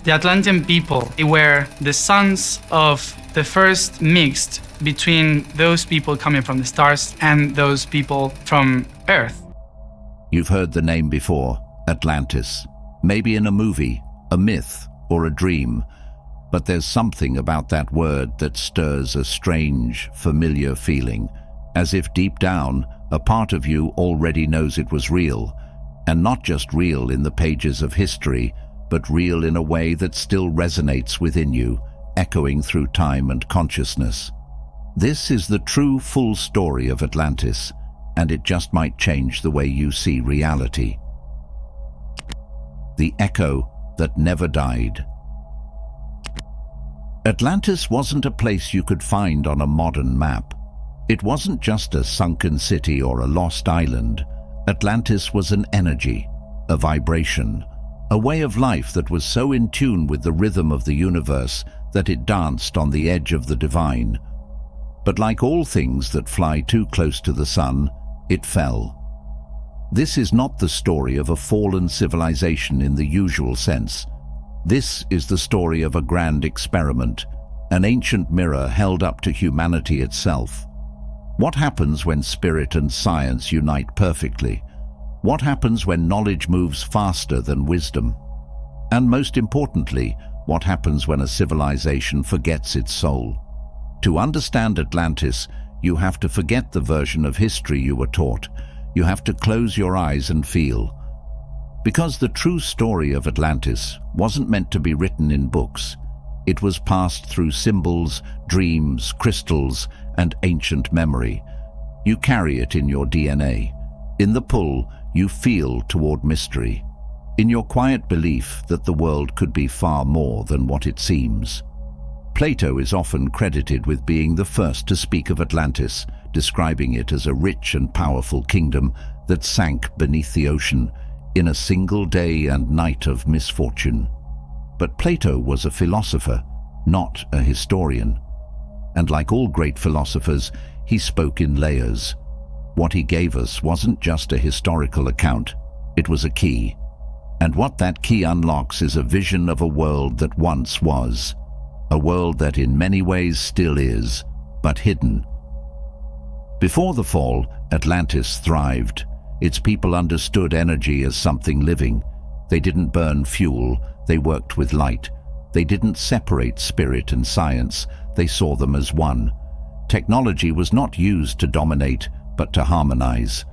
The Atlantean people, they were the sons of the first mixed between those people coming from the stars and those people from Earth. You've heard the name before, Atlantis. Maybe in a movie, a myth, or a dream. But there's something about that word that stirs a strange, familiar feeling, as if deep down, a part of you already knows it was real, and not just real in the pages of history, but real in a way that still resonates within you, echoing through time and consciousness. This is the true, full story of Atlantis, and it just might change the way you see reality. The echo that never died. Atlantis wasn't a place you could find on a modern map. It wasn't just a sunken city or a lost island. Atlantis was an energy, a vibration, a way of life that was so in tune with the rhythm of the universe that it danced on the edge of the divine. But like all things that fly too close to the sun, it fell. This is not the story of a fallen civilization in the usual sense. This is the story of a grand experiment, an ancient mirror held up to humanity itself. What happens when spirit and science unite perfectly? What happens when knowledge moves faster than wisdom? And most importantly, what happens when a civilization forgets its soul? To understand Atlantis, you have to forget the version of history you were taught. You have to close your eyes and feel. Because the true story of Atlantis wasn't meant to be written in books. It was passed through symbols, dreams, crystals, and ancient memory. You carry it in your DNA. In the pull, you feel toward mystery. In your quiet belief that the world could be far more than what it seems. Plato is often credited with being the first to speak of Atlantis, describing it as a rich and powerful kingdom that sank beneath the ocean in a single day and night of misfortune. But Plato was a philosopher, not a historian. And like all great philosophers, he spoke in layers. What he gave us wasn't just a historical account, it was a key. And what that key unlocks is a vision of a world that once was. A world that in many ways still is, but hidden. Before the fall, Atlantis thrived. Its people understood energy as something living. They didn't burn fuel, they worked with light. They didn't separate spirit and science, they saw them as one. Technology was not used to dominate, but to harmonize.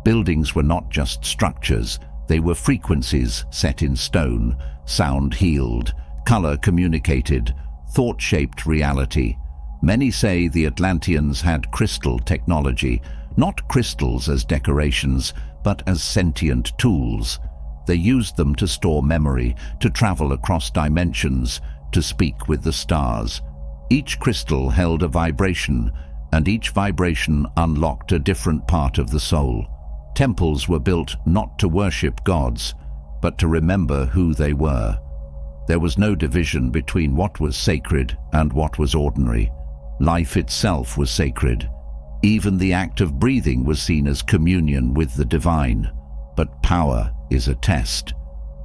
Buildings were not just structures, they were frequencies set in stone, sound healed, color communicated, thought shaped reality. Many say the Atlanteans had crystal technology, not crystals as decorations, but as sentient tools. They used them to store memory, to travel across dimensions, to speak with the stars. Each crystal held a vibration, and each vibration unlocked a different part of the soul. Temples were built not to worship gods, but to remember who they were. There was no division between what was sacred and what was ordinary. Life itself was sacred. Even the act of breathing was seen as communion with the divine. But power is a test.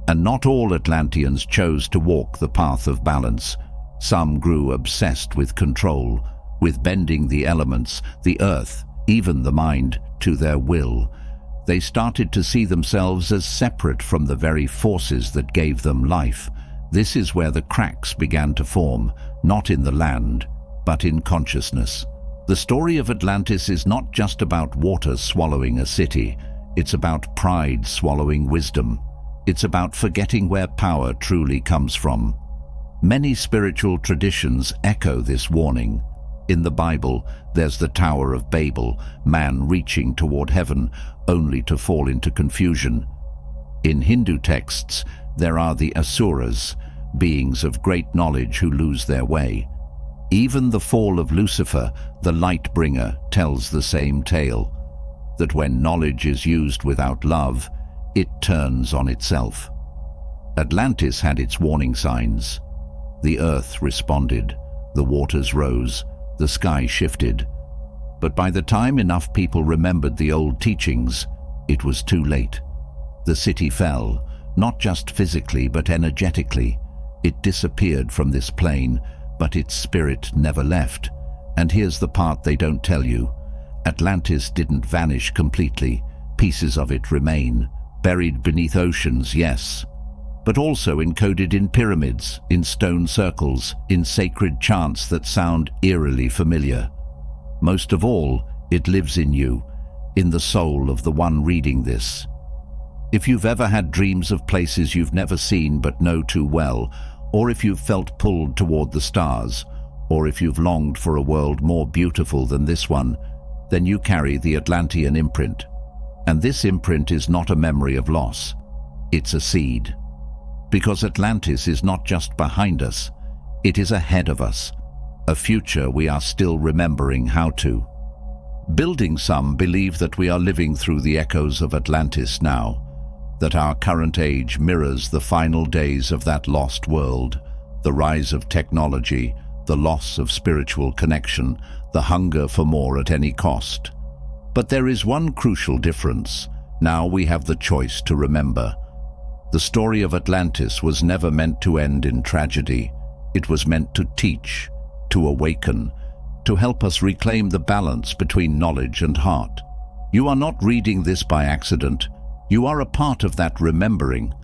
And not all Atlanteans chose to walk the path of balance. Some grew obsessed with control, with bending the elements, the earth, even the mind, to their will. They started to see themselves as separate from the very forces that gave them life. This is where the cracks began to form, not in the land, but in consciousness. The story of Atlantis is not just about water swallowing a city. It's about pride swallowing wisdom. It's about forgetting where power truly comes from. Many spiritual traditions echo this warning. In the Bible, there's the Tower of Babel, man reaching toward heaven, only to fall into confusion. In Hindu texts, there are the Asuras, beings of great knowledge who lose their way. Even the fall of Lucifer, the light bringer, tells the same tale, that when knowledge is used without love, it turns on itself. Atlantis had its warning signs. The earth responded, the waters rose, the sky shifted. But by the time enough people remembered the old teachings, it was too late. The city fell, not just physically but energetically. It disappeared from this plane, but its spirit never left. And here's the part they don't tell you. Atlantis didn't vanish completely. Pieces of it remain, buried beneath oceans, yes, but also encoded in pyramids, in stone circles, in sacred chants that sound eerily familiar. Most of all, it lives in you, in the soul of the one reading this. If you've ever had dreams of places you've never seen but know too well, or if you've felt pulled toward the stars, or if you've longed for a world more beautiful than this one, then you carry the Atlantean imprint. And this imprint is not a memory of loss, it's a seed. Because Atlantis is not just behind us, it is ahead of us, a future we are still remembering how to. Building some believe that we are living through the echoes of Atlantis now, that our current age mirrors the final days of that lost world, the rise of technology, the loss of spiritual connection, the hunger for more at any cost. But there is one crucial difference. Now we have the choice to remember. The story of Atlantis was never meant to end in tragedy. It was meant to teach, to awaken, to help us reclaim the balance between knowledge and heart. You are not reading this by accident. You are a part of that remembering.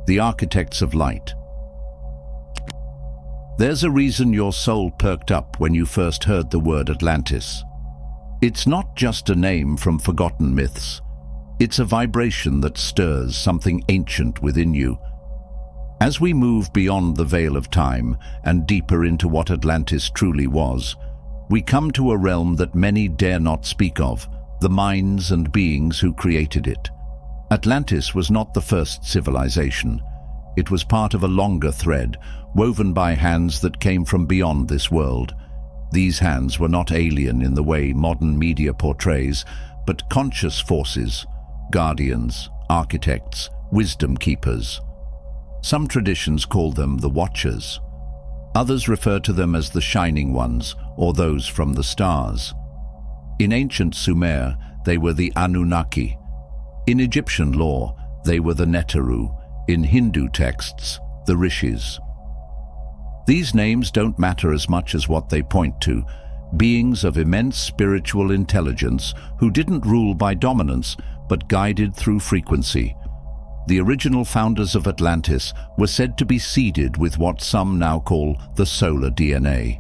The Architects of Light. There's a reason your soul perked up when you first heard the word Atlantis. It's not just a name from forgotten myths. It's a vibration that stirs something ancient within you. As we move beyond the veil of time and deeper into what Atlantis truly was, we come to a realm that many dare not speak of, the minds and beings who created it. Atlantis was not the first civilization. It was part of a longer thread, woven by hands that came from beyond this world. These hands were not alien in the way modern media portrays, but conscious forces, guardians, architects, wisdom keepers. Some traditions call them the Watchers. Others refer to them as the Shining Ones, or those from the stars. In ancient Sumer, they were the Anunnaki. In Egyptian lore, they were the Neteru. In Hindu texts, the Rishis. These names don't matter as much as what they point to, beings of immense spiritual intelligence who didn't rule by dominance, but guided through frequency. The original founders of Atlantis were said to be seeded with what some now call the solar DNA.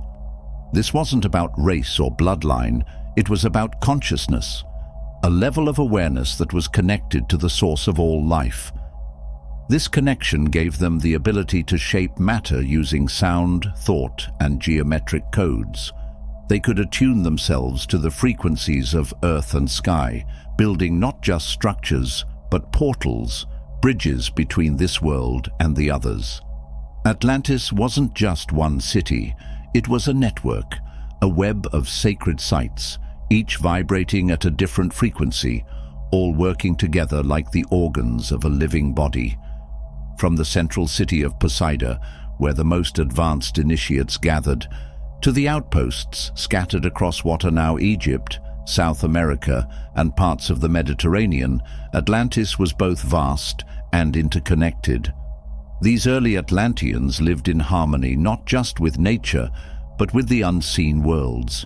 This wasn't about race or bloodline, it was about consciousness, a level of awareness that was connected to the source of all life. This connection gave them the ability to shape matter using sound, thought, and geometric codes. They could attune themselves to the frequencies of earth and sky, building not just structures, but portals, bridges between this world and the others. Atlantis wasn't just one city, it was a network, a web of sacred sites, each vibrating at a different frequency, all working together like the organs of a living body. From the central city of Poseidon, where the most advanced initiates gathered, to the outposts scattered across what are now Egypt, South America, and parts of the Mediterranean, Atlantis was both vast and interconnected. These early Atlanteans lived in harmony not just with nature, but with the unseen worlds.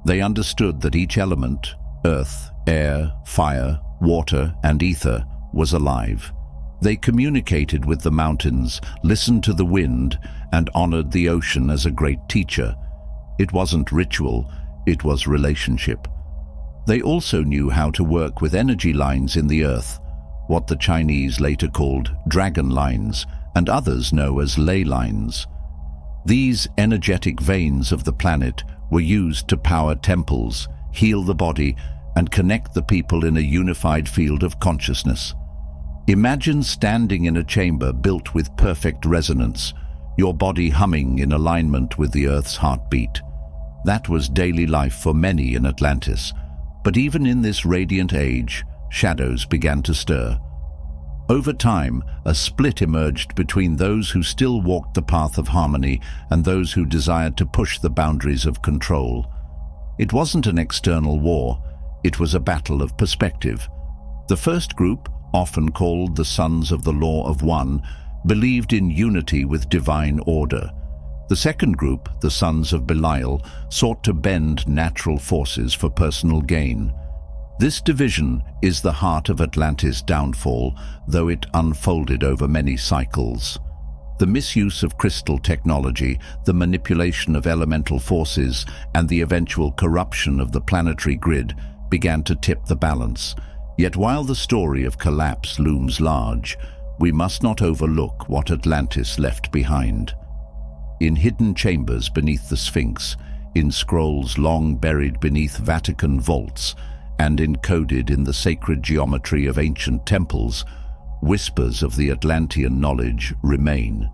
They understood that each element, earth, air, fire, water, and ether, was alive. They communicated with the mountains, listened to the wind, and honored the ocean as a great teacher. It wasn't ritual, it was relationship. They also knew how to work with energy lines in the earth, what the Chinese later called dragon lines, and others know as ley lines. These energetic veins of the planet were used to power temples, heal the body, and connect the people in a unified field of consciousness. Imagine standing in a chamber built with perfect resonance, your body humming in alignment with the Earth's heartbeat. That was daily life for many in Atlantis, but even in this radiant age, shadows began to stir. Over time, a split emerged between those who still walked the path of harmony and those who desired to push the boundaries of control. It wasn't an external war, it was a battle of perspective. The first group, often called the Sons of the Law of One, believed in unity with divine order. The second group, the sons of Belial, sought to bend natural forces for personal gain. This division is the heart of Atlantis' downfall, though it unfolded over many cycles. The misuse of crystal technology, the manipulation of elemental forces, and the eventual corruption of the planetary grid began to tip the balance. Yet while the story of collapse looms large, we must not overlook what Atlantis left behind. In hidden chambers beneath the Sphinx, in scrolls long buried beneath Vatican vaults, and encoded in the sacred geometry of ancient temples, whispers of the Atlantean knowledge remain.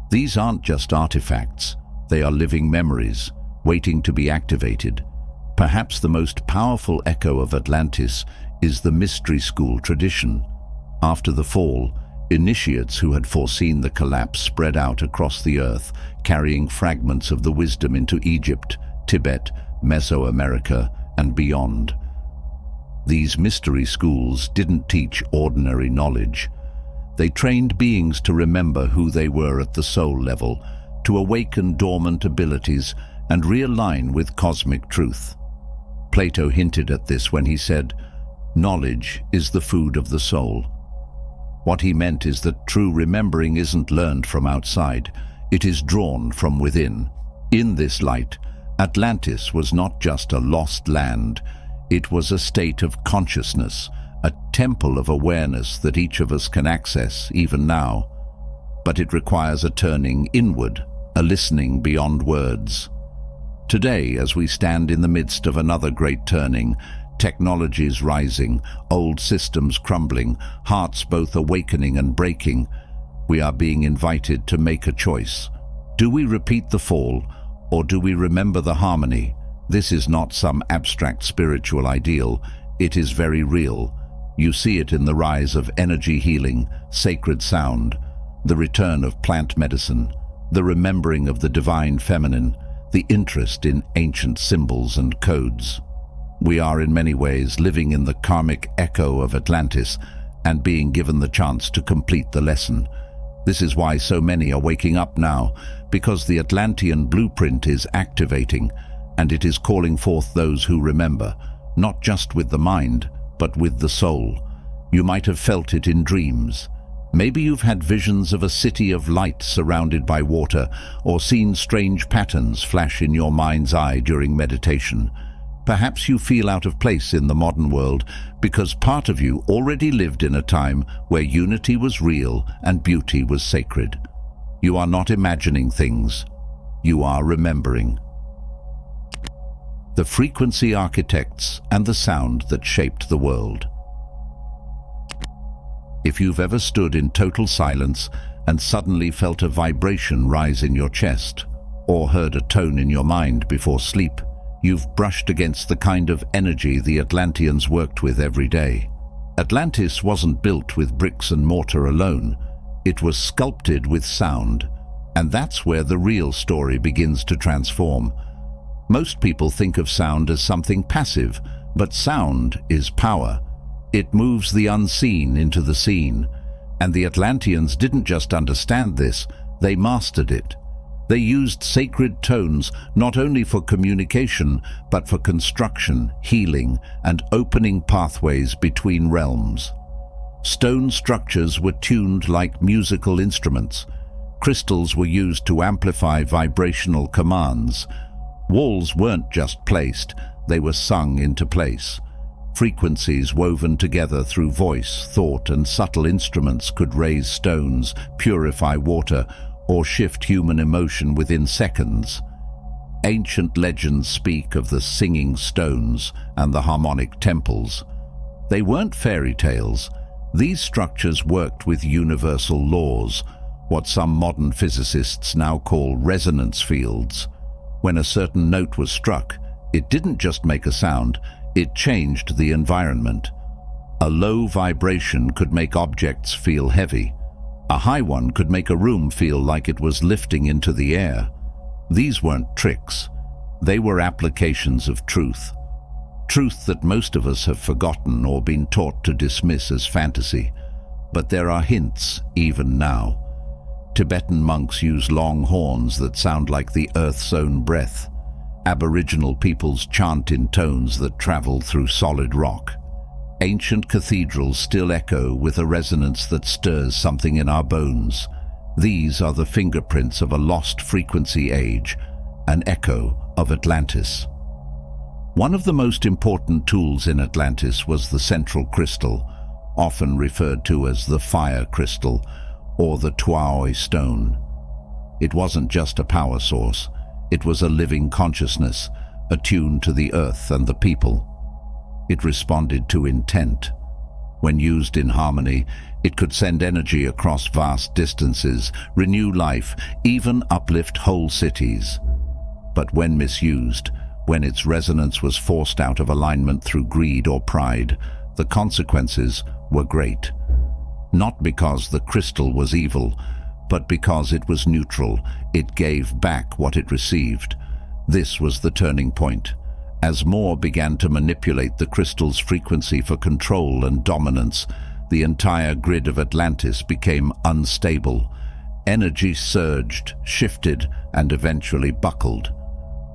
These aren't just artifacts, they are living memories, waiting to be activated. Perhaps the most powerful echo of Atlantis is the mystery school tradition. After the fall, initiates who had foreseen the collapse spread out across the earth, carrying fragments of the wisdom into Egypt, Tibet, Mesoamerica, and beyond. These mystery schools didn't teach ordinary knowledge. They trained beings to remember who they were at the soul level, to awaken dormant abilities and realign with cosmic truth. Plato hinted at this when he said, "Knowledge is the food of the soul." What he meant is that true remembering isn't learned from outside, it is drawn from within. In this light, Atlantis was not just a lost land, it was a state of consciousness, a temple of awareness that each of us can access even now. But it requires a turning inward, a listening beyond words. Today, as we stand in the midst of another great turning, technologies rising, old systems crumbling, hearts both awakening and breaking, we are being invited to make a choice. Do we repeat the fall, or do we remember the harmony? This is not some abstract spiritual ideal, it is very real. You see it in the rise of energy healing, sacred sound, the return of plant medicine, the remembering of the divine feminine, the interest in ancient symbols and codes. We are in many ways living in the karmic echo of Atlantis and being given the chance to complete the lesson. This is why so many are waking up now, because the Atlantean blueprint is activating, and it is calling forth those who remember, not just with the mind, but with the soul. You might have felt it in dreams. Maybe you've had visions of a city of light surrounded by water, or seen strange patterns flash in your mind's eye during meditation. Perhaps you feel out of place in the modern world because part of you already lived in a time where unity was real and beauty was sacred. You are not imagining things, you are remembering. The frequency architects and the sound that shaped the world. If you've ever stood in total silence and suddenly felt a vibration rise in your chest, or heard a tone in your mind before sleep, you've brushed against the kind of energy the Atlanteans worked with every day. Atlantis wasn't built with bricks and mortar alone. It was sculpted with sound, and that's where the real story begins to transform. Most people think of sound as something passive, but sound is power. It moves the unseen into the seen, and the Atlanteans didn't just understand this, they mastered it. They used sacred tones not only for communication, but for construction, healing, and opening pathways between realms. Stone structures were tuned like musical instruments. Crystals were used to amplify vibrational commands. Walls weren't just placed, they were sung into place. Frequencies woven together through voice, thought, and subtle instruments could raise stones, purify water, or shift human emotion within seconds. Ancient legends speak of the singing stones and the harmonic temples. They weren't fairy tales. These structures worked with universal laws, what some modern physicists now call resonance fields. When a certain note was struck, it didn't just make a sound, it changed the environment. A low vibration could make objects feel heavy. A high one could make a room feel like it was lifting into the air. These weren't tricks. They were applications of truth. Truth that most of us have forgotten or been taught to dismiss as fantasy. But there are hints, even now. Tibetan monks use long horns that sound like the earth's own breath. Aboriginal peoples chant in tones that travel through solid rock. Ancient cathedrals still echo with a resonance that stirs something in our bones. These are the fingerprints of a lost frequency age, an echo of Atlantis. One of the most important tools in Atlantis was the central crystal, often referred to as the fire crystal or the Tuaoi stone. It wasn't just a power source, it was a living consciousness, attuned to the earth and the people. It responded to intent. When used in harmony, it could send energy across vast distances, renew life, even uplift whole cities. But when misused, when its resonance was forced out of alignment through greed or pride, the consequences were great. Not because the crystal was evil, but because it was neutral. It gave back what it received. This was the turning point. As more began to manipulate the crystal's frequency for control and dominance, the entire grid of Atlantis became unstable. Energy surged, shifted, and eventually buckled.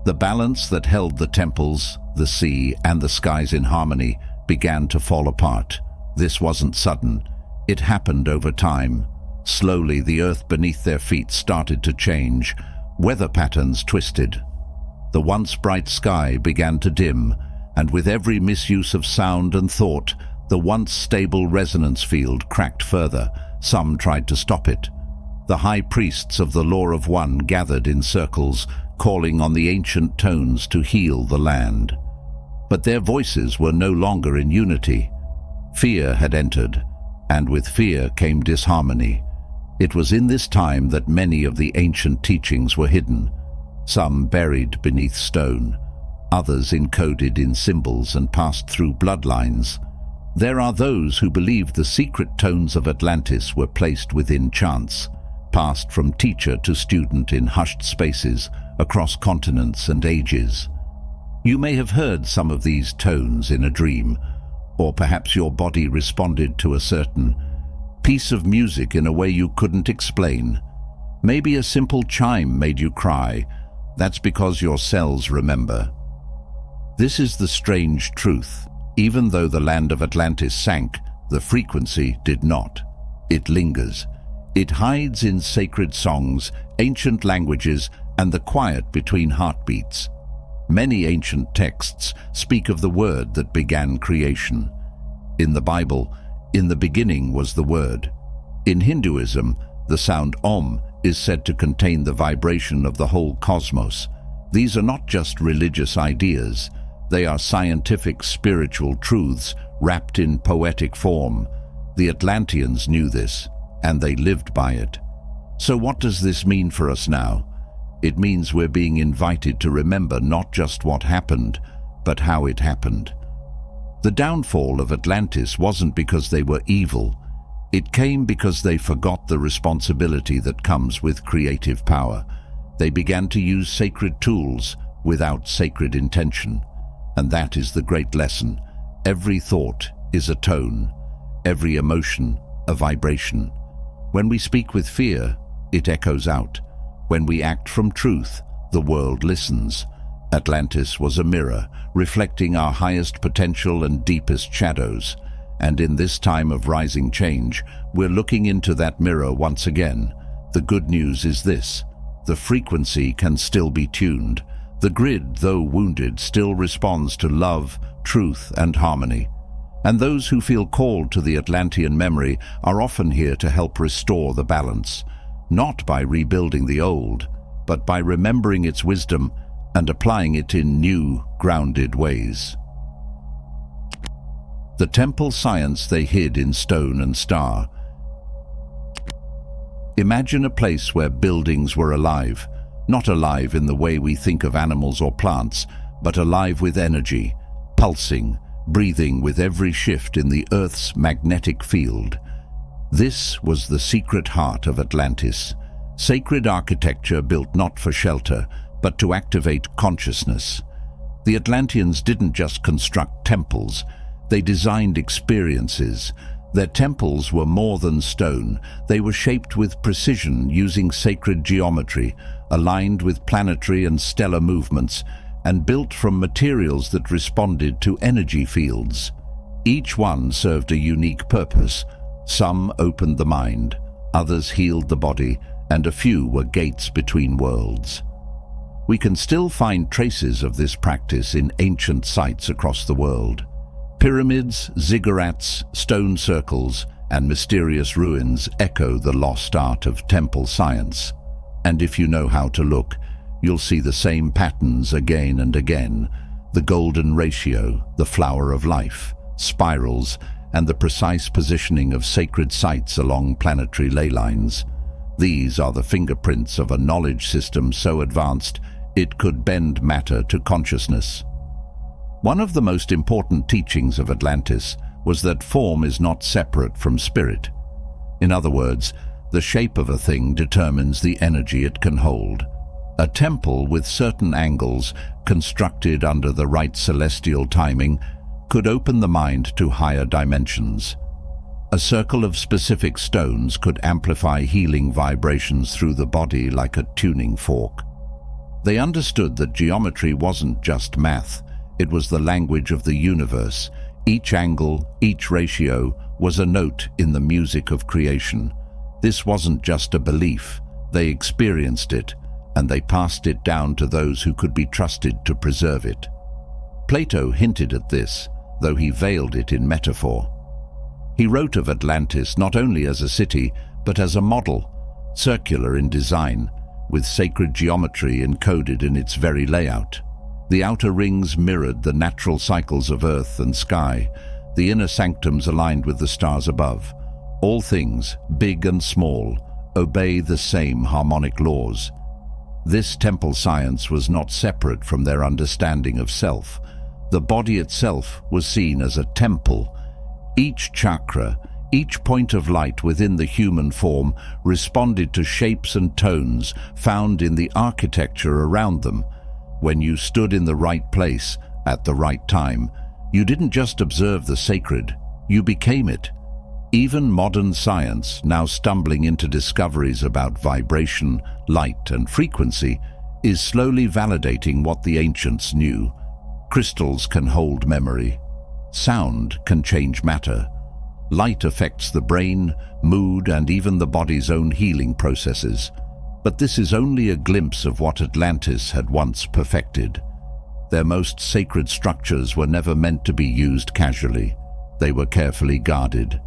The balance that held the temples, the sea, and the skies in harmony began to fall apart. This wasn't sudden. It happened over time. Slowly, the earth beneath their feet started to change. Weather patterns twisted. The once bright sky began to dim, and with every misuse of sound and thought, the once stable resonance field cracked further. Some tried to stop it. The high priests of the Law of One gathered in circles, calling on the ancient tones to heal the land. But their voices were no longer in unity. Fear had entered, and with fear came disharmony. It was in this time that many of the ancient teachings were hidden, some buried beneath stone, others encoded in symbols and passed through bloodlines. There are those who believe the secret tones of Atlantis were placed within chants, passed from teacher to student in hushed spaces across continents and ages. You may have heard some of these tones in a dream, or perhaps your body responded to a certain piece of music in a way you couldn't explain. Maybe a simple chime made you cry. That's because your cells remember. This is the strange truth. Even though the land of Atlantis sank, the frequency did not. It lingers. It hides in sacred songs, ancient languages, and the quiet between heartbeats. Many ancient texts speak of the word that began creation. In the Bible, in the beginning was the word. In Hinduism, the sound Om is said to contain the vibration of the whole cosmos. These are not just religious ideas. They are scientific, spiritual truths wrapped in poetic form. The Atlanteans knew this, and they lived by it. So what does this mean for us now? It means we're being invited to remember not just what happened, but how it happened. The downfall of Atlantis wasn't because they were evil. It came because they forgot the responsibility that comes with creative power. They began to use sacred tools without sacred intention. And that is the great lesson. Every thought is a tone, every emotion a vibration. When we speak with fear, it echoes out. When we act from truth, the world listens. Atlantis was a mirror, reflecting our highest potential and deepest shadows. And in this time of rising change, we're looking into that mirror once again. The good news is this: the frequency can still be tuned. The grid, though wounded, still responds to love, truth, and harmony. And those who feel called to the Atlantean memory are often here to help restore the balance, not by rebuilding the old, but by remembering its wisdom and applying it in new, grounded ways. The temple science they hid in stone and star. Imagine a place where buildings were alive, not alive in the way we think of animals or plants, but alive with energy, pulsing, breathing with every shift in the Earth's magnetic field. This was the secret heart of Atlantis, sacred architecture built not for shelter, but to activate consciousness. The Atlanteans didn't just construct temples, they designed experiences. Their temples were more than stone. They were shaped with precision using sacred geometry, aligned with planetary and stellar movements, and built from materials that responded to energy fields. Each one served a unique purpose. Some opened the mind, others healed the body, and a few were gates between worlds. We can still find traces of this practice in ancient sites across the world. Pyramids, ziggurats, stone circles, and mysterious ruins echo the lost art of temple science. And if you know how to look, you'll see the same patterns again and again: the golden ratio, the flower of life, spirals, and the precise positioning of sacred sites along planetary ley lines. These are the fingerprints of a knowledge system so advanced it could bend matter to consciousness. One of the most important teachings of Atlantis was that form is not separate from spirit. In other words, the shape of a thing determines the energy it can hold. A temple with certain angles, constructed under the right celestial timing, could open the mind to higher dimensions. A circle of specific stones could amplify healing vibrations through the body like a tuning fork. They understood that geometry wasn't just math, it was the language of the universe. Each angle, each ratio, was a note in the music of creation. This wasn't just a belief, they experienced it, and they passed it down to those who could be trusted to preserve it. Plato hinted at this, though he veiled it in metaphor. He wrote of Atlantis not only as a city, but as a model, circular in design, with sacred geometry encoded in its very layout. The outer rings mirrored the natural cycles of earth and sky, the inner sanctums aligned with the stars above. All things, big and small, obey the same harmonic laws. This temple science was not separate from their understanding of self. The body itself was seen as a temple. Each chakra, each point of light within the human form responded to shapes and tones found in the architecture around them. When you stood in the right place at the right time, you didn't just observe the sacred, you became it. Even modern science, now stumbling into discoveries about vibration, light, and frequency, is slowly validating what the ancients knew. Crystals can hold memory. Sound can change matter. Light affects the brain, mood, and even the body's own healing processes. But this is only a glimpse of what Atlantis had once perfected. Their most sacred structures were never meant to be used casually. They were carefully guarded.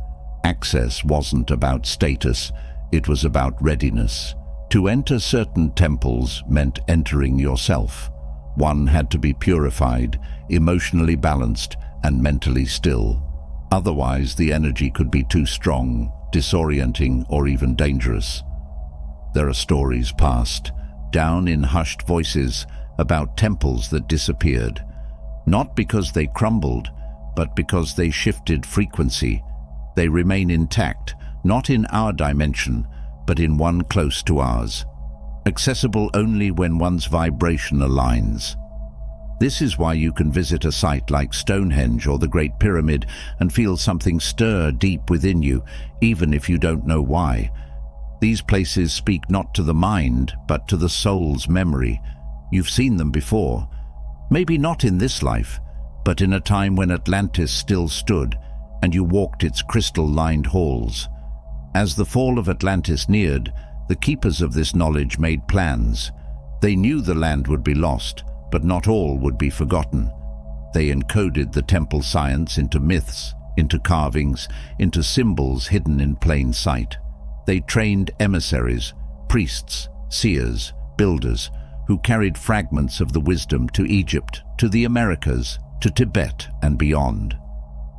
Access wasn't about status, it was about readiness. To enter certain temples meant entering yourself. One had to be purified, emotionally balanced, and mentally still. Otherwise, the energy could be too strong, disorienting, or even dangerous. There are stories passed down in hushed voices about temples that disappeared, not because they crumbled, but because they shifted frequency. They remain intact, not in our dimension, but in one close to ours, accessible only when one's vibration aligns. This is why you can visit a site like Stonehenge or the Great Pyramid and feel something stir deep within you, even if you don't know why. These places speak not to the mind, but to the soul's memory. You've seen them before. Maybe not in this life, but in a time when Atlantis still stood, and you walked its crystal-lined halls. As the fall of Atlantis neared, the keepers of this knowledge made plans. They knew the land would be lost, but not all would be forgotten. They encoded the temple science into myths, into carvings, into symbols hidden in plain sight. They trained emissaries, priests, seers, builders, who carried fragments of the wisdom to Egypt, to the Americas, to Tibet and beyond.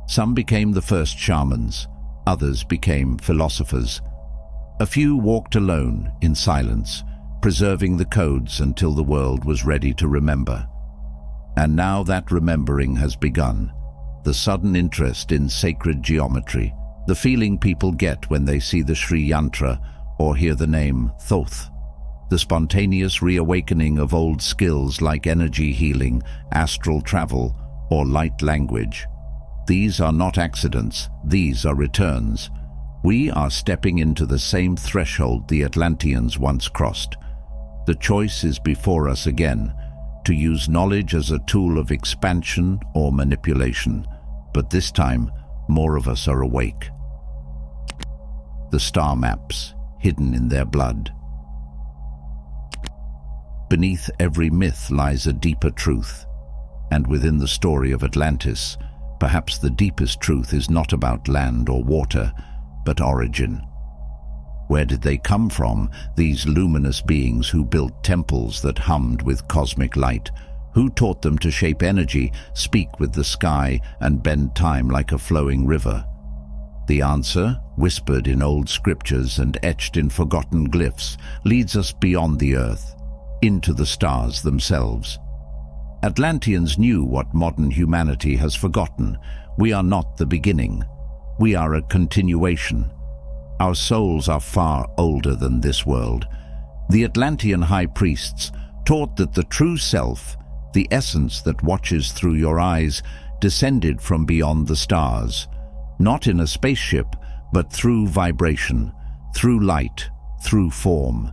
Some became the first shamans, others became philosophers. A few walked alone, in silence, preserving the codes until the world was ready to remember. And now that remembering has begun. The sudden interest in sacred geometry, the feeling people get when they see the Sri Yantra or hear the name Thoth, the spontaneous reawakening of old skills like energy healing, astral travel, or light language. These are not accidents, these are returns. We are stepping into the same threshold the Atlanteans once crossed. The choice is before us again, to use knowledge as a tool of expansion or manipulation. But this time, more of us are awake. The star maps, hidden in their blood. Beneath every myth lies a deeper truth. And within the story of Atlantis, perhaps the deepest truth is not about land or water, but origin. Where did they come from, these luminous beings who built temples that hummed with cosmic light? Who taught them to shape energy, speak with the sky, and bend time like a flowing river? The answer, whispered in old scriptures and etched in forgotten glyphs, leads us beyond the earth, into the stars themselves. Atlanteans knew what modern humanity has forgotten. We are not the beginning. We are a continuation. Our souls are far older than this world. The Atlantean high priests taught that the true self, the essence that watches through your eyes, descended from beyond the stars, not in a spaceship, but through vibration, through light, through form.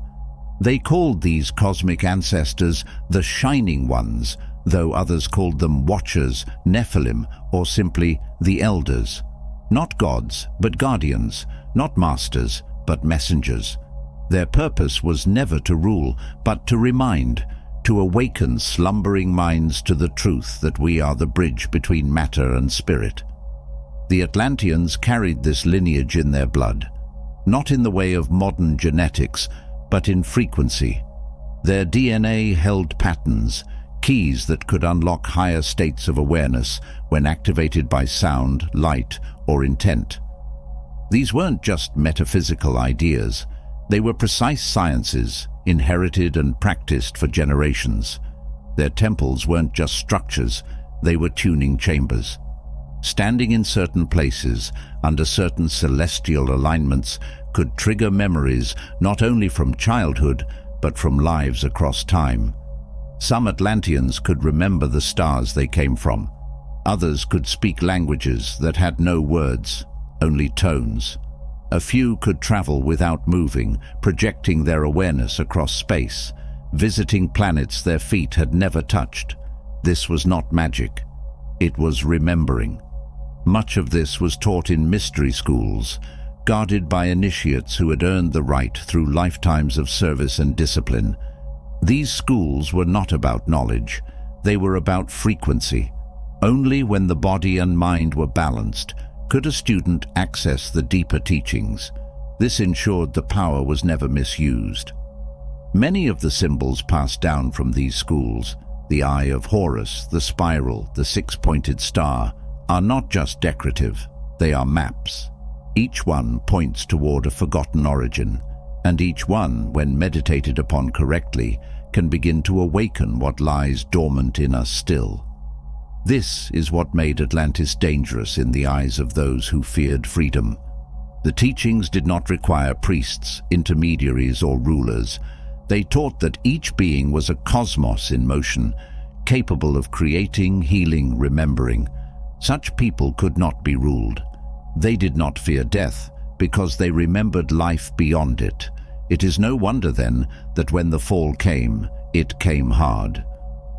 They called these cosmic ancestors the Shining Ones, though others called them Watchers, Nephilim, or simply the Elders. Not gods, but guardians, not masters, but messengers. Their purpose was never to rule, but to remind, to awaken slumbering minds to the truth that we are the bridge between matter and spirit. The Atlanteans carried this lineage in their blood, not in the way of modern genetics, but in frequency. Their DNA held patterns, keys that could unlock higher states of awareness when activated by sound, light, or intent. These weren't just metaphysical ideas. They were precise sciences, inherited and practiced for generations. Their temples weren't just structures, they were tuning chambers. Standing in certain places, under certain celestial alignments, could trigger memories not only from childhood, but from lives across time. Some Atlanteans could remember the stars they came from. Others could speak languages that had no words, only tones. A few could travel without moving, projecting their awareness across space, visiting planets their feet had never touched. This was not magic. It was remembering. Much of this was taught in mystery schools, guarded by initiates who had earned the right through lifetimes of service and discipline. These schools were not about knowledge. They were about frequency. Only when the body and mind were balanced could a student access the deeper teachings. This ensured the power was never misused. Many of the symbols passed down from these schools, the Eye of Horus, the spiral, the six-pointed star, are not just decorative, they are maps. Each one points toward a forgotten origin, and each one, when meditated upon correctly, can begin to awaken what lies dormant in us still. This is what made Atlantis dangerous in the eyes of those who feared freedom. The teachings did not require priests, intermediaries, or rulers. They taught that each being was a cosmos in motion, capable of creating, healing, remembering. Such people could not be ruled. They did not fear death because they remembered life beyond it. It is no wonder then that when the fall came, it came hard.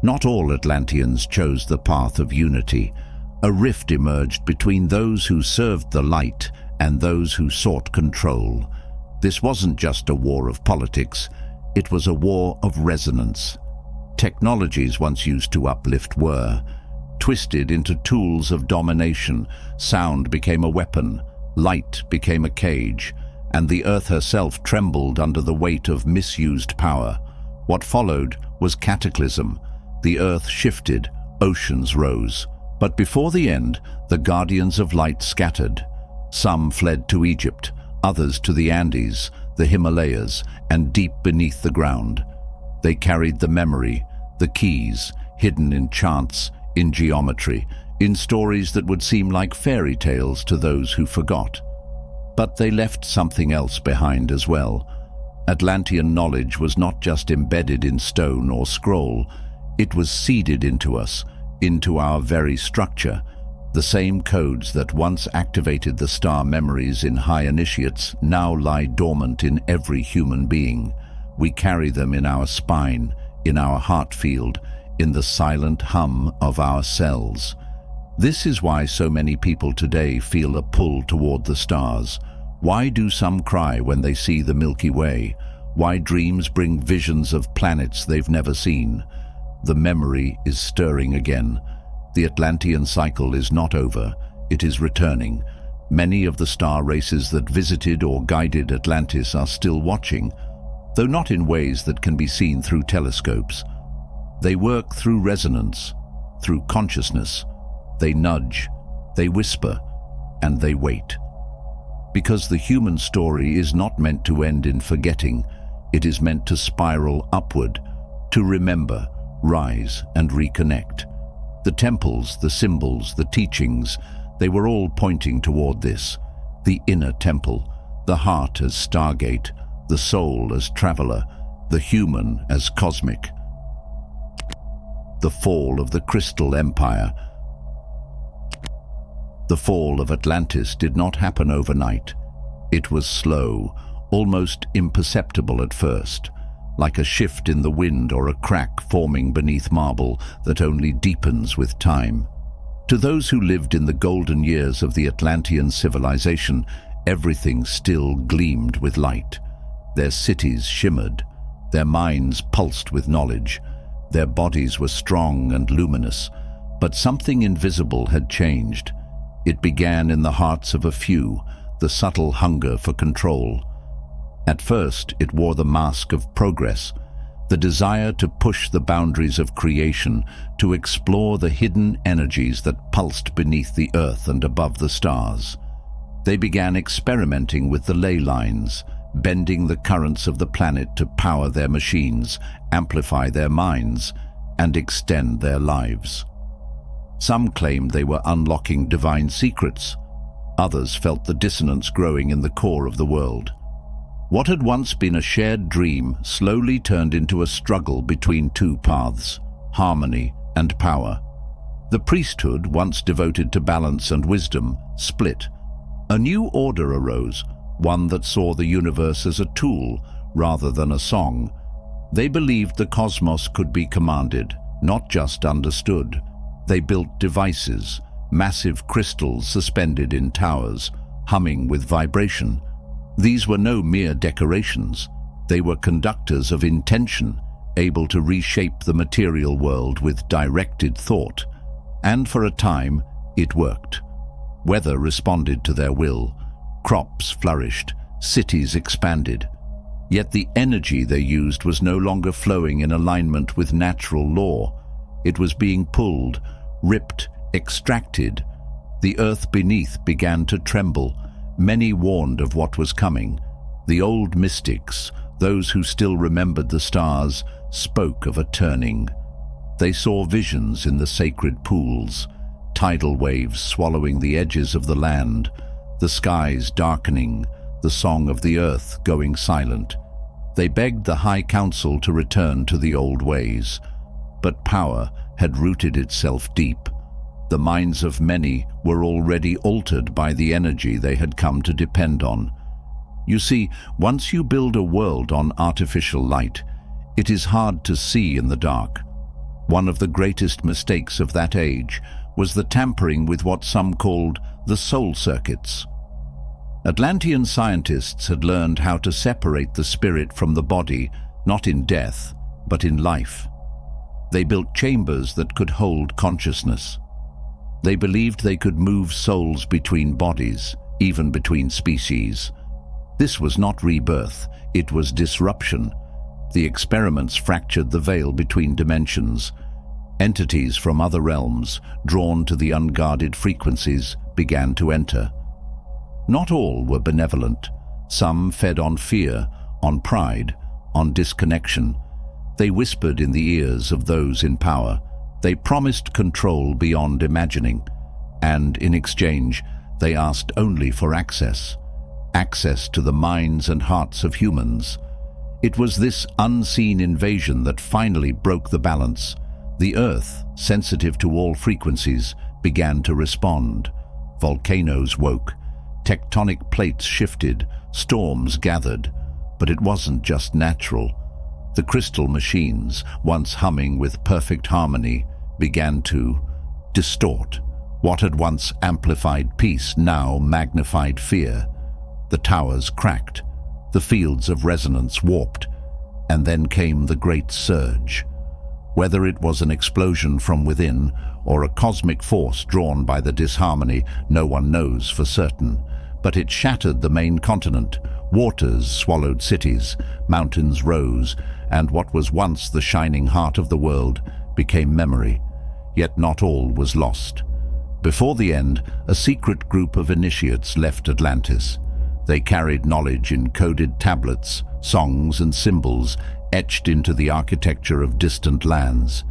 Not all Atlanteans chose the path of unity. A rift emerged between those who served the light and those who sought control. This wasn't just a war of politics, it was a war of resonance. Technologies once used to uplift were twisted into tools of domination. Sound became a weapon, light became a cage, and the earth herself trembled under the weight of misused power. What followed was cataclysm. The earth shifted, oceans rose. But before the end, the guardians of light scattered. Some fled to Egypt, others to the Andes, the Himalayas, and deep beneath the ground. They carried the memory, the keys, hidden in chants, in geometry, in stories that would seem like fairy tales to those who forgot. But they left something else behind as well. Atlantean knowledge was not just embedded in stone or scroll, it was seeded into us, into our very structure. The same codes that once activated the star memories in high initiates now lie dormant in every human being. We carry them in our spine, in our heart field, in the silent hum of our cells. This is why so many people today feel a pull toward the stars. Why do some cry when they see the Milky Way? Why dreams bring visions of planets they've never seen? The memory is stirring again. The Atlantean cycle is not over, it is returning. Many of the star races that visited or guided Atlantis are still watching, though not in ways that can be seen through telescopes. They work through resonance, through consciousness. They nudge, they whisper, and they wait. Because the human story is not meant to end in forgetting, it is meant to spiral upward, to remember, rise, and reconnect. The temples, the symbols, the teachings, they were all pointing toward this. The inner temple, the heart as stargate, the soul as traveler, the human as cosmic. The fall of the Crystal Empire. The fall of Atlantis did not happen overnight. It was slow, almost imperceptible at first, like a shift in the wind or a crack forming beneath marble that only deepens with time. To those who lived in the golden years of the Atlantean civilization, everything still gleamed with light. Their cities shimmered, their minds pulsed with knowledge, their bodies were strong and luminous, but something invisible had changed. It began in the hearts of a few, the subtle hunger for control. At first, it wore the mask of progress, the desire to push the boundaries of creation, to explore the hidden energies that pulsed beneath the earth and above the stars. They began experimenting with the ley lines, bending the currents of the planet to power their machines, amplify their minds, and extend their lives. Some claimed they were unlocking divine secrets. Others felt the dissonance growing in the core of the world. What had once been a shared dream slowly turned into a struggle between two paths, harmony and power. The priesthood, once devoted to balance and wisdom, split. A new order arose, one that saw the universe as a tool rather than a song. They believed the cosmos could be commanded, not just understood. They built devices, massive crystals suspended in towers, humming with vibration. These were no mere decorations. They were conductors of intention, able to reshape the material world with directed thought. And for a time, it worked. Weather responded to their will. Crops flourished. Cities expanded. Yet the energy they used was no longer flowing in alignment with natural law. It was being pulled, ripped, extracted. The earth beneath began to tremble. Many warned of what was coming. The old mystics, those who still remembered the stars, spoke of a turning. They saw visions in the sacred pools, tidal waves swallowing the edges of the land, the skies darkening, the song of the earth going silent. They begged the High Council to return to the old ways. But power had rooted itself deep. The minds of many were already altered by the energy they had come to depend on. You see, once you build a world on artificial light, it is hard to see in the dark. One of the greatest mistakes of that age was the tampering with what some called the soul circuits. Atlantean scientists had learned how to separate the spirit from the body, not in death, but in life. They built chambers that could hold consciousness. They believed they could move souls between bodies, even between species. This was not rebirth, it was disruption. The experiments fractured the veil between dimensions. Entities from other realms, drawn to the unguarded frequencies, began to enter. Not all were benevolent. Some fed on fear, on pride, on disconnection. They whispered in the ears of those in power. They promised control beyond imagining, and in exchange, they asked only for access to the minds and hearts of humans. It was this unseen invasion that finally broke the balance. The Earth, sensitive to all frequencies, began to respond. Volcanoes woke, tectonic plates shifted, storms gathered. But it wasn't just natural. The crystal machines, once humming with perfect harmony, began to distort. What had once amplified peace now magnified fear. The towers cracked, the fields of resonance warped, and then came the great surge. Whether it was an explosion from within or a cosmic force drawn by the disharmony, no one knows for certain. But it shattered the main continent. Waters swallowed cities, mountains rose, and what was once the shining heart of the world became memory. Yet not all was lost. Before the end, a secret group of initiates left Atlantis. They carried knowledge in coded tablets, songs and symbols etched into the architecture of distant lands.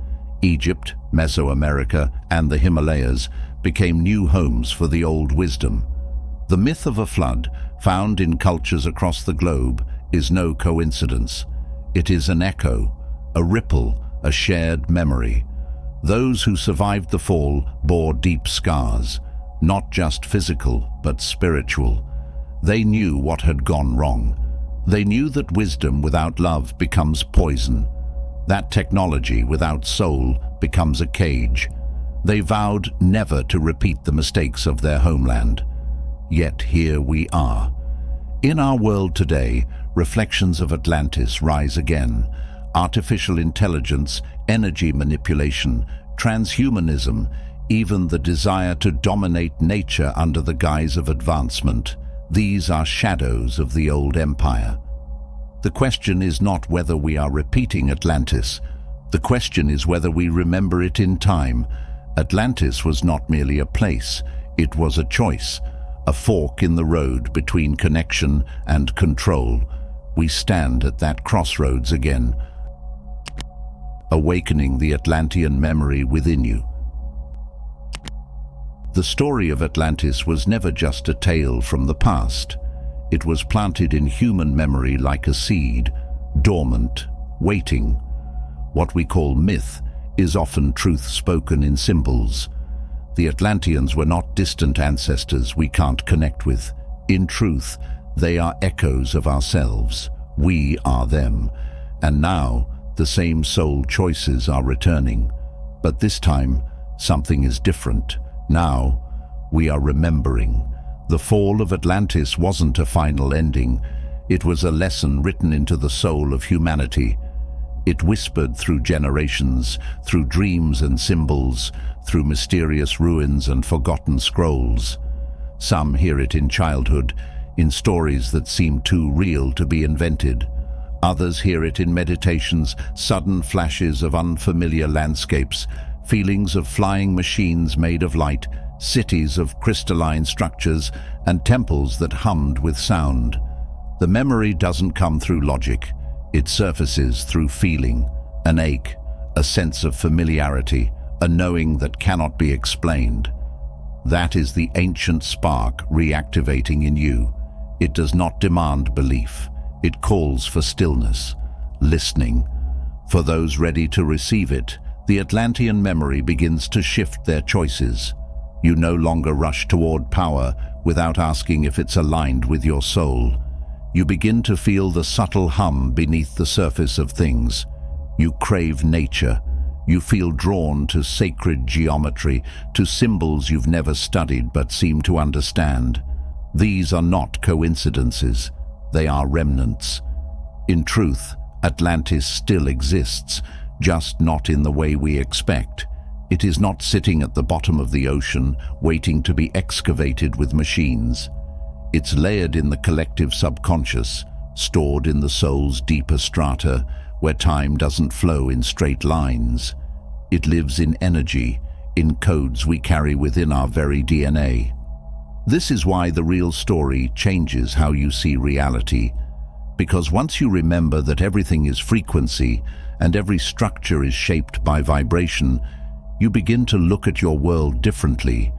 Egypt, Mesoamerica, and the Himalayas became new homes for the old wisdom. The myth of a flood, found in cultures across the globe, is no coincidence. It is an echo, a ripple, a shared memory. Those who survived the fall bore deep scars, not just physical, but spiritual. They knew what had gone wrong. They knew that wisdom without love becomes poison, that technology without soul becomes a cage. They vowed never to repeat the mistakes of their homeland. Yet here we are. In our world today, reflections of Atlantis rise again. Artificial intelligence, energy manipulation, transhumanism, even the desire to dominate nature under the guise of advancement. These are shadows of the old empire. The question is not whether we are repeating Atlantis. The question is whether we remember it in time. Atlantis was not merely a place, it was a choice. A fork in the road between connection and control. We stand at that crossroads again, awakening the Atlantean memory within you. The story of Atlantis was never just a tale from the past. It was planted in human memory like a seed, dormant, waiting. What we call myth is often truth spoken in symbols. The Atlanteans were not distant ancestors we can't connect with. In truth, they are echoes of ourselves. We are them. And now, the same soul choices are returning. But this time, something is different. Now, we are remembering. The fall of Atlantis wasn't a final ending. It was a lesson written into the soul of humanity. It whispered through generations, through dreams and symbols, through mysterious ruins and forgotten scrolls. Some hear it in childhood, in stories that seem too real to be invented. Others hear it in meditations, sudden flashes of unfamiliar landscapes, feelings of flying machines made of light, cities of crystalline structures, and temples that hummed with sound. The memory doesn't come through logic. It surfaces through feeling, an ache, a sense of familiarity, a knowing that cannot be explained. That is the ancient spark reactivating in you. It does not demand belief. It calls for stillness, listening. For those ready to receive it, the Atlantean memory begins to shift their choices. You no longer rush toward power without asking if it's aligned with your soul. You begin to feel the subtle hum beneath the surface of things. You crave nature. You feel drawn to sacred geometry, to symbols you've never studied but seem to understand. These are not coincidences. They are remnants. In truth, Atlantis still exists, just not in the way we expect. It is not sitting at the bottom of the ocean, waiting to be excavated with machines. It's layered in the collective subconscious, stored in the soul's deeper strata, where time doesn't flow in straight lines. It lives in energy, in codes we carry within our very DNA. This is why the real story changes how you see reality. Because once you remember that everything is frequency and every structure is shaped by vibration, you begin to look at your world differently.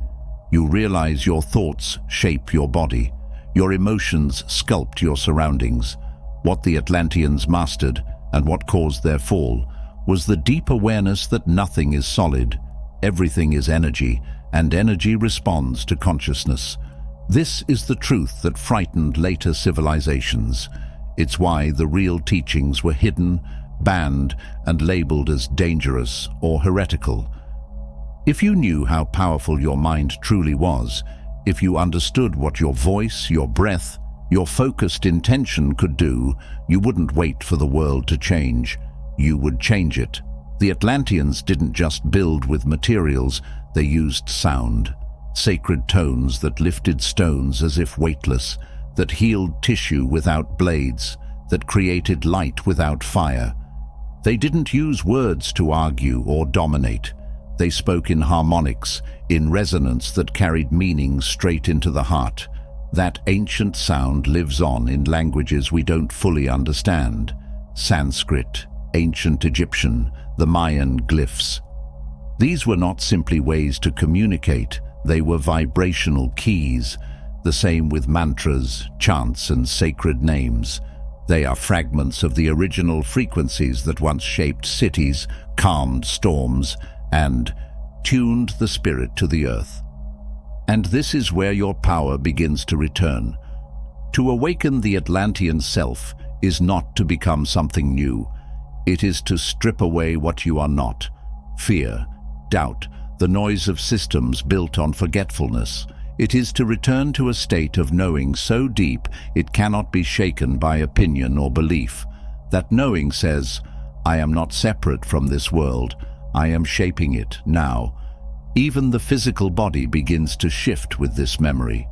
You realize your thoughts shape your body. Your emotions sculpt your surroundings. What the Atlanteans mastered, and what caused their fall, was the deep awareness that nothing is solid, everything is energy, and energy responds to consciousness. This is the truth that frightened later civilizations. It's why the real teachings were hidden, banned, and labeled as dangerous or heretical. If you knew how powerful your mind truly was, if you understood what your voice, your breath, your focused intention could do, you wouldn't wait for the world to change. You would change it. The Atlanteans didn't just build with materials, they used sound. Sacred tones that lifted stones as if weightless, that healed tissue without blades, that created light without fire. They didn't use words to argue or dominate. They spoke in harmonics, in resonance that carried meaning straight into the heart. That ancient sound lives on in languages we don't fully understand. Sanskrit, ancient Egyptian, the Mayan glyphs. These were not simply ways to communicate, they were vibrational keys. The same with mantras, chants, and sacred names. They are fragments of the original frequencies that once shaped cities, calmed storms, and tuned the spirit to the earth. And this is where your power begins to return. To awaken the Atlantean self is not to become something new. It is to strip away what you are not: fear, doubt, the noise of systems built on forgetfulness. It is to return to a state of knowing so deep it cannot be shaken by opinion or belief. That knowing says, I am not separate from this world, I am shaping it now. Even the physical body begins to shift with this memory.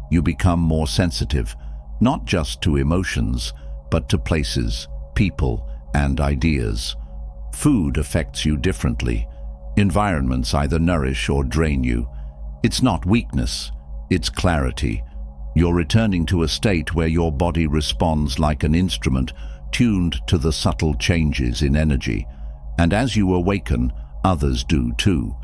You become more sensitive, not just to emotions, but to places, people, and ideas. Food affects you differently. Environments either nourish or drain you. It's not weakness, it's clarity. You're returning to a state where your body responds like an instrument tuned to the subtle changes in energy. And as you awaken, others do too.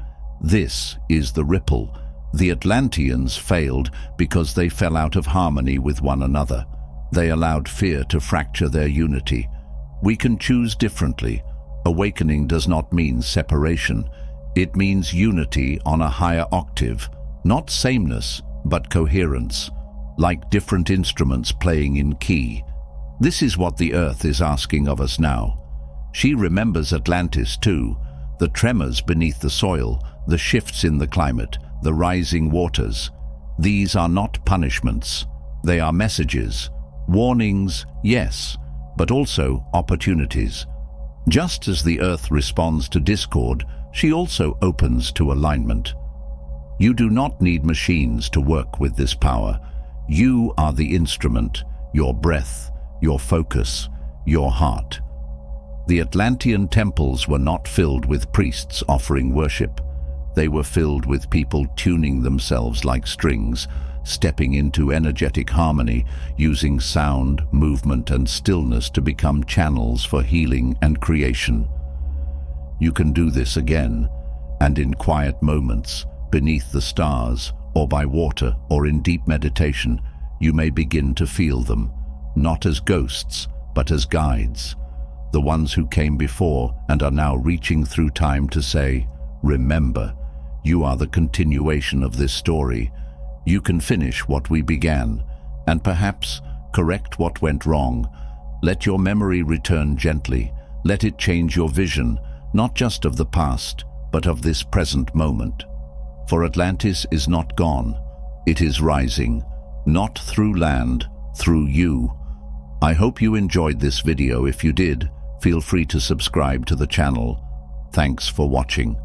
This is the ripple. The Atlanteans failed because they fell out of harmony with one another. They allowed fear to fracture their unity. We can choose differently. Awakening does not mean separation. It means unity on a higher octave, not sameness, but coherence, like different instruments playing in key. This is what the Earth is asking of us now. She remembers Atlantis too, the tremors beneath the soil, the shifts in the climate, the rising waters. These are not punishments. They are messages. Warnings, yes, but also opportunities. Just as the Earth responds to discord, she also opens to alignment. You do not need machines to work with this power. You are the instrument, your breath, your focus, your heart. The Atlantean temples were not filled with priests offering worship. They were filled with people tuning themselves like strings, stepping into energetic harmony, using sound, movement, and stillness to become channels for healing and creation. You can do this again, and in quiet moments, beneath the stars, or by water, or in deep meditation, you may begin to feel them, not as ghosts, but as guides. The ones who came before and are now reaching through time to say, remember, you are the continuation of this story. You can finish what we began, and perhaps correct what went wrong. Let your memory return gently. Let it change your vision, not just of the past, but of this present moment. For Atlantis is not gone. It is rising, not through land, through you. I hope you enjoyed this video. If you did, feel free to subscribe to the channel. Thanks for watching.